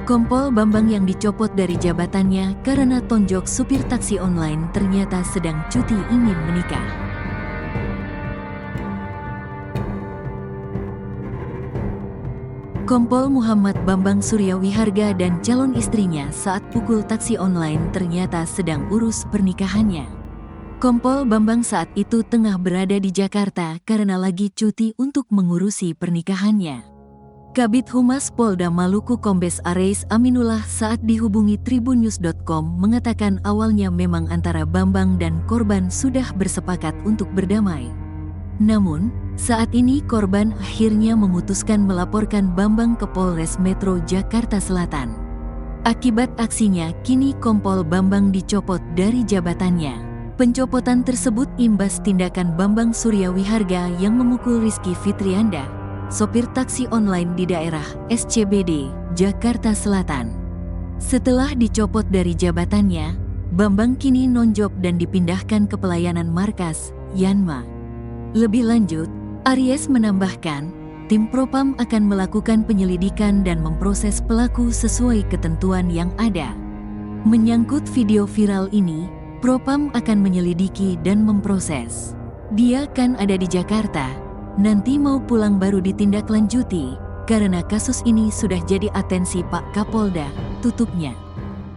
Kompol Bambang yang dicopot dari jabatannya karena tonjok supir taksi online ternyata sedang cuti ingin menikah. Kompol Muhammad Bambang Suryawiharga dan calon istrinya saat pukul taksi online ternyata sedang urus pernikahannya. Kompol Bambang saat itu tengah berada di Jakarta karena lagi cuti untuk mengurusi pernikahannya. Kabid Humas Polda Maluku Kombes Areis Aminullah saat dihubungi tribunnews.com mengatakan awalnya memang antara Bambang dan korban sudah bersepakat untuk berdamai. Namun, saat ini korban akhirnya memutuskan melaporkan Bambang ke Polres Metro Jakarta Selatan. Akibat aksinya, kini Kompol Bambang dicopot dari jabatannya. Pencopotan tersebut imbas tindakan Bambang Suryawiharga yang memukul Rizky Fitrianda, sopir taksi online di daerah SCBD, Jakarta Selatan. Setelah dicopot dari jabatannya, Bambang kini nonjob dan dipindahkan ke pelayanan markas, Yanma. Lebih lanjut, Aries menambahkan, tim Propam akan melakukan penyelidikan dan memproses pelaku sesuai ketentuan yang ada. Menyangkut video viral ini, Propam akan menyelidiki dan memproses. Dia kan ada di Jakarta. Nanti mau pulang baru ditindaklanjuti, karena kasus ini sudah jadi atensi Pak Kapolda, tutupnya.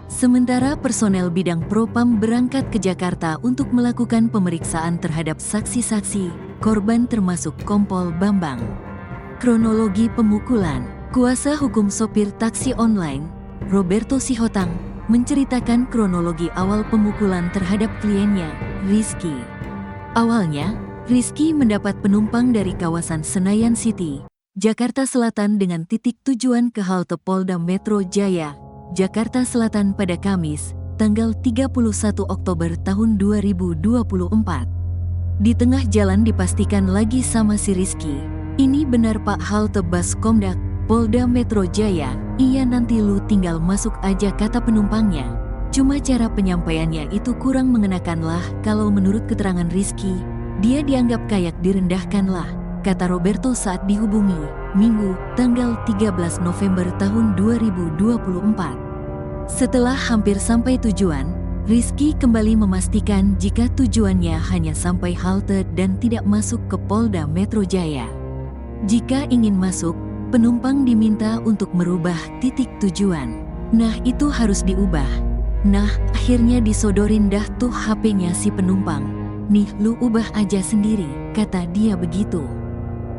Sementara personel bidang Propam berangkat ke Jakarta untuk melakukan pemeriksaan terhadap saksi-saksi, korban termasuk Kompol Bambang. Kronologi pemukulan, kuasa hukum sopir taksi online, Roberto Sihotang, menceritakan kronologi awal pemukulan terhadap kliennya, Rizky. Awalnya, Rizky mendapat penumpang dari kawasan Senayan City, Jakarta Selatan dengan titik tujuan ke halte Polda Metro Jaya, Jakarta Selatan pada Kamis, tanggal 31 Oktober tahun 2024. Di tengah jalan dipastikan lagi sama si Rizky, "Ini benar Pak, halte bus Komdak, Polda Metro Jaya, iya nanti lu tinggal masuk aja," kata penumpangnya. Cuma cara penyampaiannya itu kurang mengenakanlah kalau menurut keterangan Rizky. Dia dianggap kayak direndahkanlah, kata Roberto saat dihubungi, Minggu, tanggal 13 November tahun 2024. Setelah hampir sampai tujuan, Rizky kembali memastikan jika tujuannya hanya sampai halte dan tidak masuk ke Polda Metro Jaya. Jika ingin masuk, penumpang diminta untuk merubah titik tujuan. Nah, itu harus diubah. Nah, akhirnya disodorin dah tuh HP-nya si penumpang. "Nih, lu ubah aja sendiri," kata dia begitu.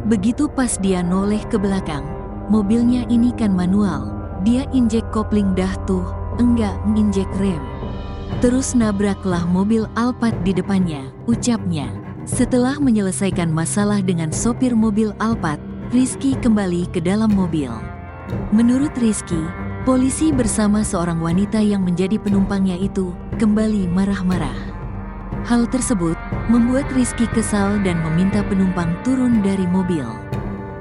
Begitu pas dia noleh ke belakang, mobilnya ini kan manual, dia injek kopling dah tuh, enggak nginjek rem. Terus nabraklah mobil Alphard di depannya, ucapnya. Setelah menyelesaikan masalah dengan sopir mobil Alphard, Rizky kembali ke dalam mobil. Menurut Rizky, polisi bersama seorang wanita yang menjadi penumpangnya itu kembali marah-marah. Hal tersebut membuat Rizky kesal dan meminta penumpang turun dari mobil.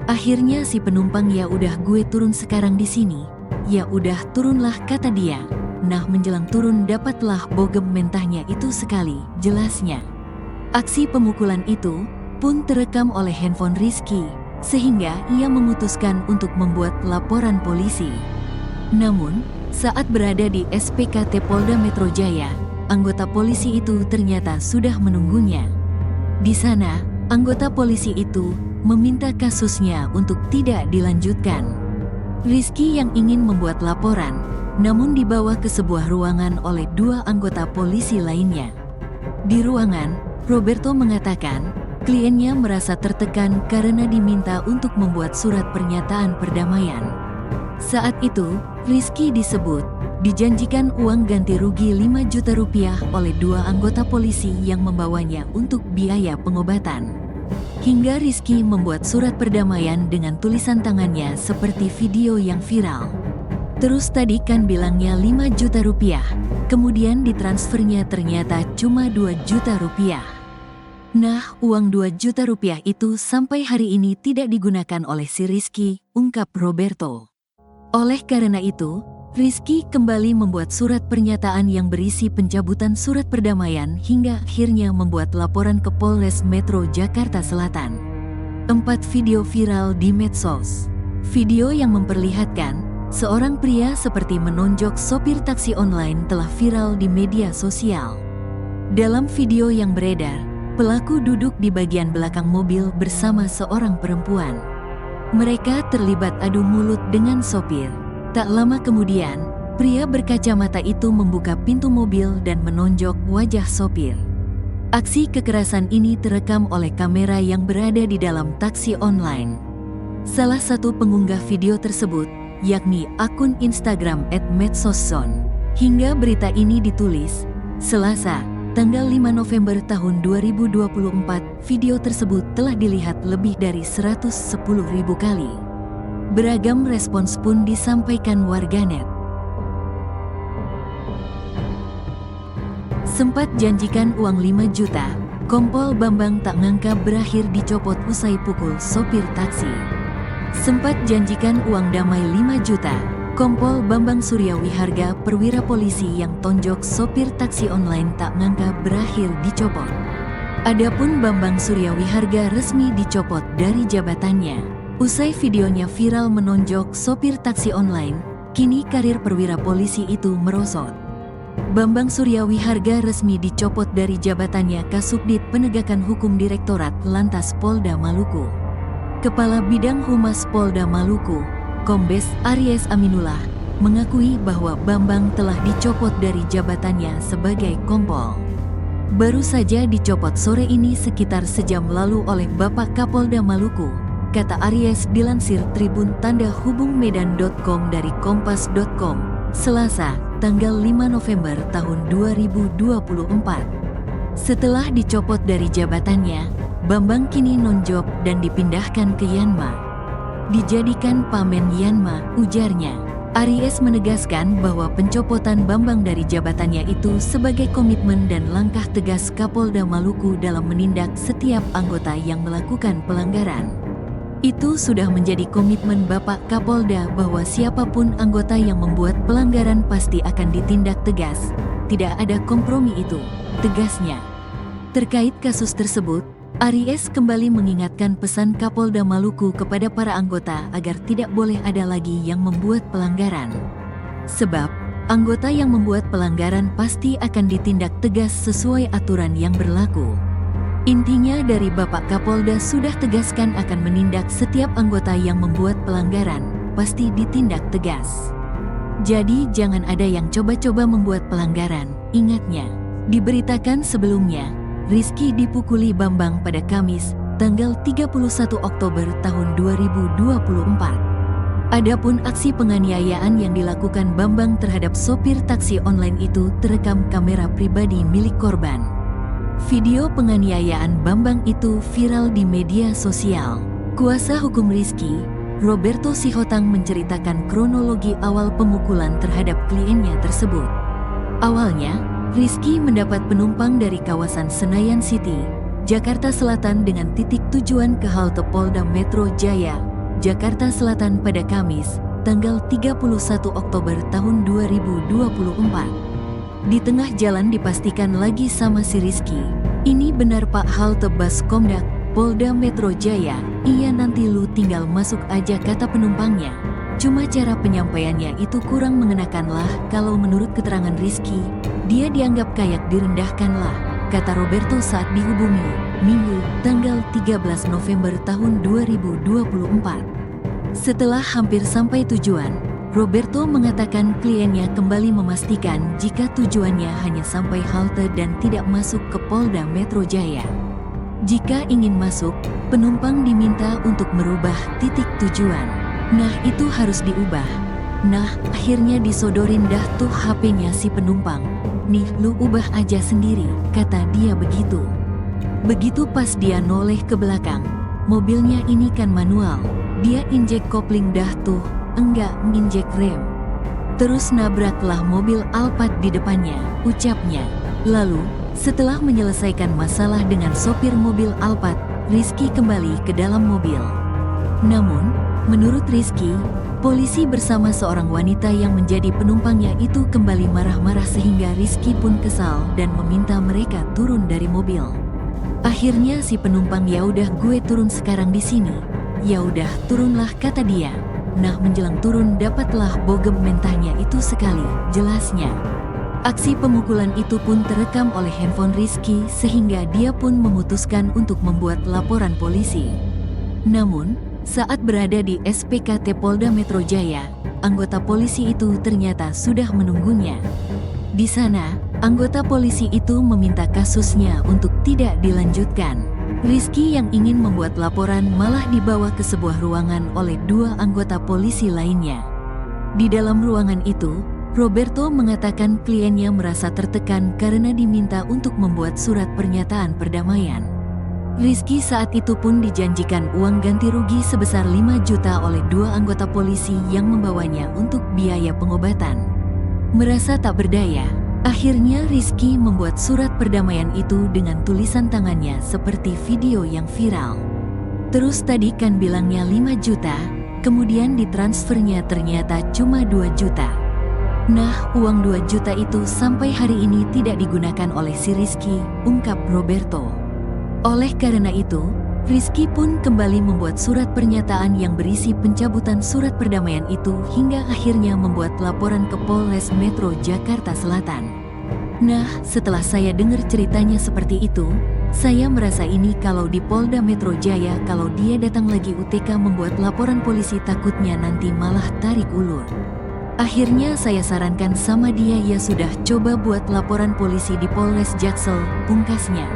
Akhirnya si penumpang, "Ya udah gue turun sekarang di sini." "Ya udah turunlah," kata dia. Nah, menjelang turun dapatlah bogem mentahnya itu sekali, jelasnya. Aksi pemukulan itu pun terekam oleh handphone Rizky, sehingga ia memutuskan untuk membuat laporan polisi. Namun, saat berada di SPKT Polda Metro Jaya, anggota polisi itu ternyata sudah menunggunya. Di sana, anggota polisi itu meminta kasusnya untuk tidak dilanjutkan. Rizky yang ingin membuat laporan, namun dibawa ke sebuah ruangan oleh dua anggota polisi lainnya. Di ruangan, Roberto mengatakan, kliennya merasa tertekan karena diminta untuk membuat surat pernyataan perdamaian. Saat itu, Rizky disebut dijanjikan uang ganti rugi 5 juta rupiah oleh dua anggota polisi yang membawanya untuk biaya pengobatan. Hingga Rizky membuat surat perdamaian dengan tulisan tangannya seperti video yang viral. Terus tadi kan bilangnya 5 juta rupiah, kemudian ditransfernya ternyata cuma 2 juta rupiah. Nah, uang 2 juta rupiah itu sampai hari ini tidak digunakan oleh si Rizky, ungkap Roberto. Oleh karena itu, Rizky kembali membuat surat pernyataan yang berisi pencabutan surat perdamaian hingga akhirnya membuat laporan ke Polres Metro Jakarta Selatan. 4 video viral di medsos. Video yang memperlihatkan Seorang pria seperti menonjok sopir taksi online telah viral di media sosial. Dalam video yang beredar, pelaku duduk di bagian belakang mobil bersama seorang perempuan. Mereka terlibat adu mulut dengan sopir. Tak lama kemudian, pria berkacamata itu membuka pintu mobil dan menonjok wajah sopir. Aksi kekerasan ini terekam oleh kamera yang berada di dalam taksi online. Salah satu pengunggah video tersebut, yakni akun Instagram @medsosson. Hingga berita ini ditulis, Selasa, tanggal 5 November tahun 2024, video tersebut telah dilihat lebih dari 110.000 kali. Beragam respons pun disampaikan warganet. Sempat janjikan uang 5 juta, Kompol Bambang tak ngangka berakhir dicopot usai pukul sopir taksi. Sempat janjikan uang damai 5 juta, Kompol Bambang Suryawiharga perwira polisi yang tonjok sopir taksi online tak ngangka berakhir dicopot. Adapun Bambang Suryawiharga resmi dicopot dari jabatannya. Usai videonya viral menonjok sopir taksi online, kini karir perwira polisi itu merosot. Bambang Suryawiharga resmi dicopot dari jabatannya Kasubdit Penegakan Hukum Direktorat Lantas Polda Maluku. Kepala Bidang Humas Polda Maluku, Kombes Aries Aminullah, mengakui bahwa Bambang telah dicopot dari jabatannya sebagai kompol. Baru saja dicopot sore ini sekitar sejam lalu oleh Bapak Kapolda Maluku, kata Aries dilansir Tribun Tanda Hubung Medan.com dari Kompas.com, Selasa, tanggal 5 November tahun 2024. Setelah dicopot dari jabatannya, Bambang kini nonjob dan dipindahkan ke Yanma. Dijadikan pamen Yanma, ujarnya. Aries menegaskan bahwa pencopotan Bambang dari jabatannya itu sebagai komitmen dan langkah tegas Kapolda Maluku dalam menindak setiap anggota yang melakukan pelanggaran. Itu sudah menjadi komitmen Bapak Kapolda bahwa siapapun anggota yang membuat pelanggaran pasti akan ditindak tegas. Tidak ada kompromi itu, tegasnya. Terkait kasus tersebut, Aries kembali mengingatkan pesan Kapolda Maluku kepada para anggota agar tidak boleh ada lagi yang membuat pelanggaran. Sebab, anggota yang membuat pelanggaran pasti akan ditindak tegas sesuai aturan yang berlaku. Intinya dari Bapak Kapolda sudah tegaskan akan menindak setiap anggota yang membuat pelanggaran, pasti ditindak tegas. Jadi jangan ada yang coba-coba membuat pelanggaran, ingatnya. Diberitakan sebelumnya, Rizky dipukuli Bambang pada Kamis, tanggal 31 Oktober tahun 2024. Adapun aksi penganiayaan yang dilakukan Bambang terhadap sopir taksi online itu terekam kamera pribadi milik korban. Video penganiayaan Bambang itu viral di media sosial. Kuasa hukum Rizky, Roberto Sihotang menceritakan kronologi awal pemukulan terhadap kliennya tersebut. Awalnya, Rizky mendapat penumpang dari kawasan Senayan City, Jakarta Selatan dengan titik tujuan ke halte Polda Metro Jaya, Jakarta Selatan pada Kamis, tanggal 31 Oktober tahun 2024. Di tengah jalan dipastikan lagi sama si Rizky, "Ini benar Pak, halte Baskomdak, Polda Metro Jaya, iya nanti lu tinggal masuk aja," kata penumpangnya. Cuma cara penyampaiannya itu kurang mengenakan lah. Kalau menurut keterangan Rizky, dia dianggap kayak direndahkan lah, kata Roberto saat dihubungi, Minggu, tanggal 13 November tahun 2024. Setelah hampir sampai tujuan, Roberto mengatakan kliennya kembali memastikan jika tujuannya hanya sampai halte dan tidak masuk ke Polda Metro Jaya. Jika ingin masuk, penumpang diminta untuk merubah titik tujuan. Nah, itu harus diubah. Nah, akhirnya disodorin dah tuh HP-nya si penumpang. "Nih, lu ubah aja sendiri," kata dia begitu. Begitu pas dia noleh ke belakang, mobilnya ini kan manual. Dia injek kopling dah tuh, enggak nginjek rem. Terus nabraklah mobil Alphard di depannya, ucapnya. Lalu, setelah menyelesaikan masalah dengan sopir mobil Alphard, Rizky kembali ke dalam mobil. Namun, menurut Rizky, polisi bersama seorang wanita yang menjadi penumpangnya itu kembali marah-marah sehingga Rizky pun kesal dan meminta mereka turun dari mobil. Akhirnya si penumpang, "Ya udah gue turun sekarang di sini." "Ya udah, turunlah," kata dia. Nah menjelang turun dapatlah bogem mentahnya itu sekali, jelasnya. Aksi pemukulan itu pun terekam oleh handphone Rizky sehingga dia pun memutuskan untuk membuat laporan polisi. Namun, saat berada di SPKT Polda Metro Jaya, anggota polisi itu ternyata sudah menunggunya. Di sana, anggota polisi itu meminta kasusnya untuk tidak dilanjutkan. Rizky yang ingin membuat laporan malah dibawa ke sebuah ruangan oleh dua anggota polisi lainnya. Di dalam ruangan itu, Roberto mengatakan kliennya merasa tertekan karena diminta untuk membuat surat pernyataan perdamaian. Rizky saat itu pun dijanjikan uang ganti rugi sebesar 5 juta oleh dua anggota polisi yang membawanya untuk biaya pengobatan. Merasa tak berdaya, akhirnya Rizky membuat surat perdamaian itu dengan tulisan tangannya seperti video yang viral. Terus tadi kan bilangnya 5 juta, kemudian ditransfernya ternyata cuma 2 juta. Nah, uang 2 juta itu sampai hari ini tidak digunakan oleh si Rizky, ungkap Roberto. Oleh karena itu, Rizky pun kembali membuat surat pernyataan yang berisi pencabutan surat perdamaian itu hingga akhirnya membuat laporan ke Polres Metro Jakarta Selatan. Nah, setelah saya dengar ceritanya seperti itu, saya merasa ini kalau di Polda Metro Jaya kalau dia datang lagi UTK membuat laporan polisi takutnya nanti malah tarik ulur. Akhirnya saya sarankan sama dia ya sudah coba buat laporan polisi di Polres Jaksel, pungkasnya.